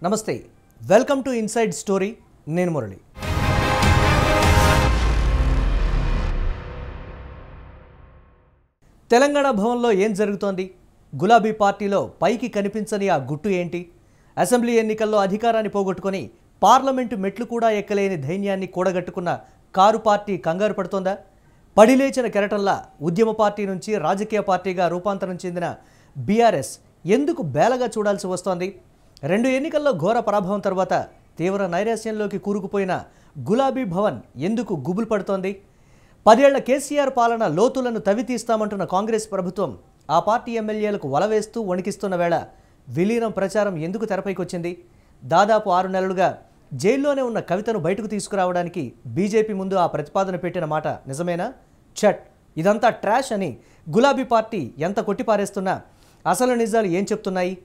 నమస్తే welcome to inside story నేను మురళి తెలంగాణ భవన్లో ఏం జరుగుతోంది గులాబీ పార్టీలో పైకి కనిపించని ఆ గుట్టు ఏంటి అసెంబ్లీ ఎన్నికల్లో అధికారాన్ని పోగొట్టుకొని పార్లమెంటు మెట్లు కూడా ఎక్కలేని ధైర్యాన్ని కూడగట్టుకున్న కారు పార్టీ కంగారు పడుతోందా పడిలేచిన కెరటంలా ఉద్యమ పార్టీ నుంచి రాజకీయ పార్టీగా రూపాంతరం చెందిన బీఆర్ఎస్ ఎందుకు బేలగా చూడాల్సి వస్తోంది రెండు ఎన్నికల్లో ఘోర పరాభవం తర్వాత తీవ్ర నైరాశ్యంలోకి కూరుకుపోయిన గులాబీ భవన్ ఎందుకు గుబులు పడుతోంది 10 ఏళ్ల కేసీఆర్ పాలన లోతులను తవ్వితీస్తామంటున్న కాంగ్రెస్ ప్రభుత్వం ఆ పార్టీ ఎమ్మెల్యేలకు వలవేస్తూ వణికిస్తున్న వేళ విలీనం ప్రచారం ఎందుకు తెరపైకొచ్చింది దాదాపు 6 నెలలుగా జైల్లోనే ఉన్న కవితను బయటకు తీసుకురావడానికి బీజేపీ ముందు ఆ ప్రతిపాదన పెట్టిన మాట నిజమేనా చట్ ఇదంతా ట్రాష్ అని గులాబీ పార్టీ ఎంత కొట్టిపారేస్తున్నా అసలు నిజాలు ఏం చెప్తున్నాయి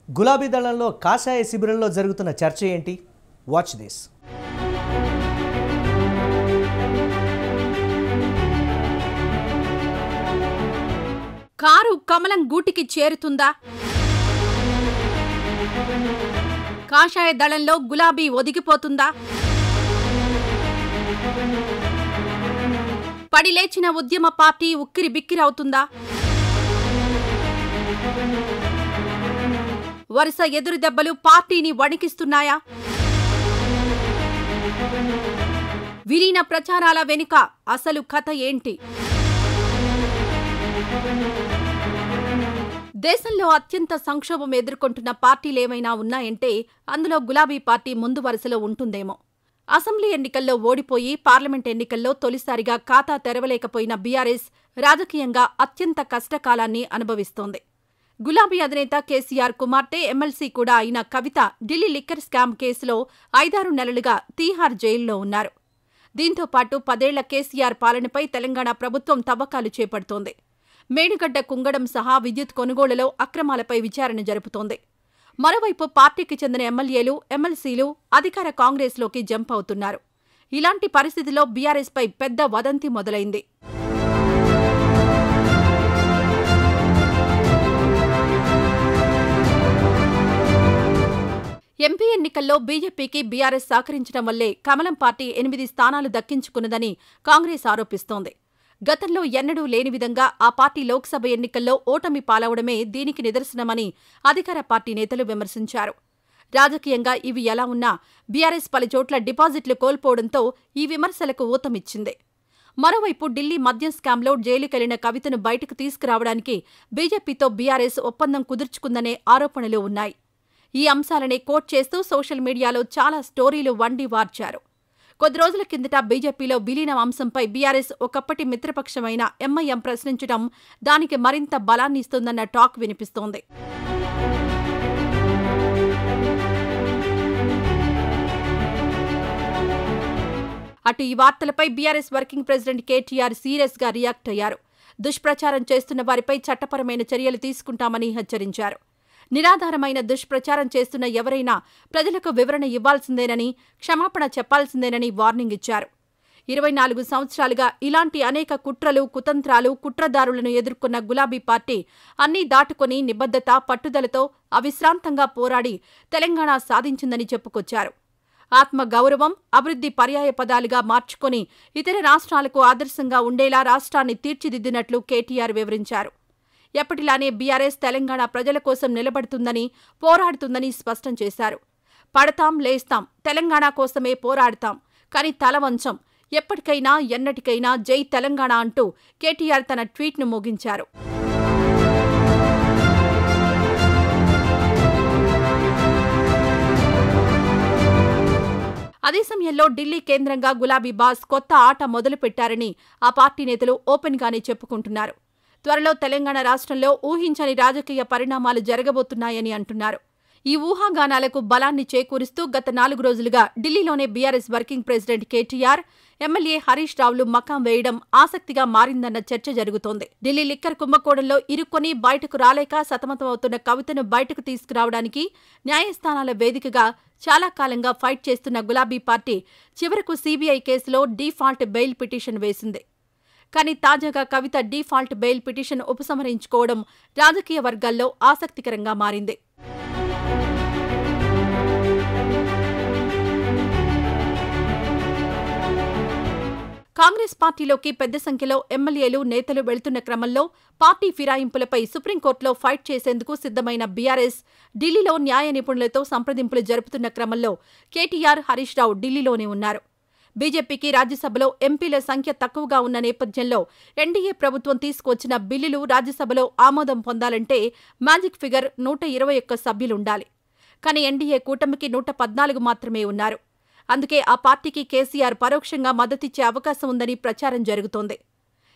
గులాబీ దళంలో కాషాయ శిబిరంలో జరుగుతున్న చర్చ ఏంటి వాచ్ దిస్ కారు కమలం గూటికి చేరుతుందా కాషాయ దళంలో గులాబీ ఒదిగిపోతుందా పడిలేచిన ఉద్యమ పార్టీ ఉక్కిరి బిక్కిరవుతుందా వరుస ఎదురు దెబ్బలు పార్టీని వణికిస్తున్నాయా విలీన ప్రచారాల వెనుక అసలు కథ ఏంటి దేశంలో అత్యంత సంక్షోభం ఎదుర్కొంటున్న పార్టీలేమైనా ఉన్నాయంటే అందులో గులాబీ పార్టీ ముందు వరుసలో ఉంటుందేమో అసెంబ్లీ ఎన్నికల్లో ఓడిపోయి పార్లమెంట్ ఎన్నికల్లో తొలిసారిగా ఖాతా తెరవలేకపోయిన బీఆర్ఎస్ రాజకీయంగా అత్యంత కష్టకాలాన్ని అనుభవిస్తోంది గులాబీ అధినేత కేసీఆర్ కుమార్తె ఎమ్మెల్సీ కూడా అయిన కవిత ఢిల్లీ లిక్కర్ స్కామ్ కేసులో 5-6 నెలలుగా తీహార్ జైల్లో ఉన్నారు దీంతో పాటు 10 ఏళ్ల కేసీఆర్ పాలనపై తెలంగాణ ప్రభుత్వం తవ్వకాలు చేపడుతోంది మేడిగడ్డ కుంగడం సహా విద్యుత్ కొనుగోలులో అక్రమాలపై విచారణ జరుపుతోంది మరోవైపు పార్టీకి చెందిన ఎమ్మెల్యేలు ఎమ్మెల్సీలు అధికార కాంగ్రెస్లోకి జంప్ అవుతున్నారు ఇలాంటి పరిస్థితిలో బీఆర్ఎస్పై పెద్ద వదంతి మొదలైంది ఎంపీ ఎన్నికల్లో బీజేపీకి బీఆర్ఎస్ సహకరించడం వల్లే కమలం పార్టీ 8 స్థానాలు దక్కించుకున్నదని కాంగ్రెస్ ఆరోపిస్తోంది గతంలో ఎన్నడూ లేని విధంగా ఆ పార్టీ లోక్సభ ఎన్నికల్లో ఓటమి పాలవడమే దీనికి నిదర్శనమని అధికార పార్టీ నేతలు విమర్శించారు రాజకీయంగా ఇవి ఎలా ఉన్నా బీఆర్ఎస్ పలుచోట్ల డిపాజిట్లు కోల్పోవడంతో ఈ విమర్శలకు ఊతమిచ్చింది మరోవైపు ఢిల్లీ మద్యం స్కామ్లో జైలుకెళ్లిన కవితను బయటకు తీసుకురావడానికి బీజేపీతో బీఆర్ఎస్ ఒప్పందం కుదుర్చుకుందనే ఆరోపణలు ఉన్నాయి ఈ అంశాలనే కోట్ చేస్తూ సోషల్ మీడియాలో చాలా స్టోరీలు వండి వార్చారు కొద్ది రోజుల కిందట బీజేపీలో విలీనం అంశంపై బీఆర్ఎస్ ఒకప్పటి మిత్రపక్షమైన ఎంఐఎం ప్రశ్నించడం దానికి మరింత బలాన్ని ఇస్తుందన్న టాక్ వినిపిస్తోంది అటు ఈ వార్తలపై BRS working president KTR serious గా రియాక్ట్ అయ్యారు దుష్ప్రచారం చేస్తున్న వారిపై చట్టపరమైన చర్యలు తీసుకుంటామని హెచ్చరించారు నిరాధారమైన దుష్ప్రచారం చేస్తున్న ఎవరైనా ప్రజలకు వివరణ ఇవ్వాల్సిందేనని క్షమాపణ చెప్పాల్సిందేనని వార్నింగ్ ఇచ్చారు 24 సంవత్సరాలుగా ఇలాంటి అనేక కుట్రలు కుతంత్రాలు కుట్రదారులను ఎదుర్కొన్న గులాబీ పార్టీ అన్నీ దాటుకుని నిబద్ధత పట్టుదలతో అవిశ్రాంతంగా పోరాడి తెలంగాణ సాధించిందని చెప్పుకొచ్చారు ఆత్మగౌరవం అభివృద్ధి పర్యాయ పదాలుగా మార్చుకుని ఇతర రాష్ట్రాలకు ఆదర్శంగా ఉండేలా రాష్ట్రాన్ని తీర్చిదిద్దినట్లు కేటీఆర్ వివరించారు ఎప్పటిలానే బీఆర్ఎస్ తెలంగాణ ప్రజల కోసం నిలబడుతుందని పోరాడుతుందని స్పష్టం చేశారు పడతాం లేస్తాం తెలంగాణ కోసమే పోరాడతాం కానీ తల వంచం ఎప్పటికైనా ఎన్నటికైనా జై తెలంగాణ అంటూ కేటీఆర్ తన ట్వీట్ను ముగించారు అదే సమయంలో ఢిల్లీ కేంద్రంగా గులాబీ బాస్ కొత్త ఆట మొదలుపెట్టారని ఆ పార్టీ నేతలు ఓపెన్గానే చెప్పుకుంటున్నారు త్వరలో తెలంగాణ రాష్ట్రంలో ఊహించని రాజకీయ పరిణామాలు జరగబోతున్నాయని అంటున్నారు ఈ ఊహాగానాలకు బలాన్ని చేకూరుస్తూ గత 4 రోజులుగా ఢిల్లీలోనే BRS working president KTR MLA Harish రావులు మకాం వేయడం ఆసక్తిగా మారిందన్న చర్చ జరుగుతోంది ఢిల్లీ లిక్కర్ కుంభకోణంలో ఇరుక్కొని బయటకు రాలేక సతమతమవుతున్న కవితను బయటకు తీసుకురావడానికి న్యాయస్థానాల వేదికగా చాలా కాలంగా ఫైట్ చేస్తున్న గులాబీ పార్టీ చివరకు సీబీఐ కేసులో డీఫాల్ట్ బెయిల్ పిటిషన్ వేసింది కానీ తాజాగా కవిత డీఫాల్ట్ బెయిల్ పిటిషన్ ఉపసంహరించుకోవడం రాజకీయ వర్గాల్లో ఆసక్తికరంగా మారింది. కాంగ్రెస్ పార్టీలోకి పెద్ద సంఖ్యలో ఎమ్మెల్యేలు నేతలు వెళ్తున్న క్రమంలో పార్టీ ఫిరాయింపులపై సుప్రీంకోర్టులో ఫైట్ చేసేందుకు సిద్ధమైన బీఆర్ఎస్ ఢిల్లీలో న్యాయ నిపుణులతో సంప్రదింపులు జరుపుతున్న క్రమంలో కేటీఆర్, హరీష్ రావు ఢిల్లీలోనే ఉన్నారు. బీజేపీకి రాజ్యసభలో ఎంపీల సంఖ్య తక్కువగా ఉన్న నేపథ్యంలో ఎన్డీఏ ప్రభుత్వం తీసుకువచ్చిన బిల్లులు రాజ్యసభలో ఆమోదం పొందాలంటే మ్యాజిక్ ఫిగర్ 121 సభ్యులుండాలి. కానీ ఎన్డీఏ కూటమికి 114 మాత్రమే ఉన్నారు. అందుకే ఆ పార్టీకి కేసీఆర్ పరోక్షంగా మద్దతిచ్చే అవకాశం ఉందని ప్రచారం జరుగుతోంది.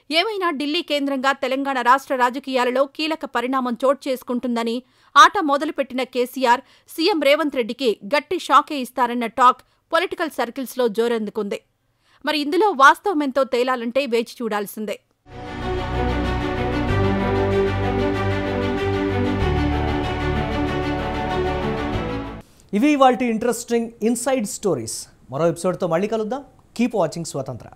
ఏమైనా ఢిల్లీ కేంద్రంగా తెలంగాణ రాష్ట్ర రాజకీయాలలో కీలక పరిణామం చోటు చేసుకుంటుందని ఆట మొదలుపెట్టిన కేసీఆర్ సీఎం రేవంత్ రెడ్డికి గట్టి షాకే ఇస్తారన్న టాక్ పొలిటికల్ సర్కిల్స్లో జోరందుకుంది. మరి ఇందులో వాస్తవమెంతో తేలాలంటే వేచి చూడాల్సిందే. ఇవి ఇవాల్టి ఇంట్రెస్టింగ్ ఇన్సైడ్ స్టోరీస్. మరో ఎపిసోడ్తో మళ్ళీ కలుద్దాం. కీప్ వాచింగ్ స్వతంత్ర.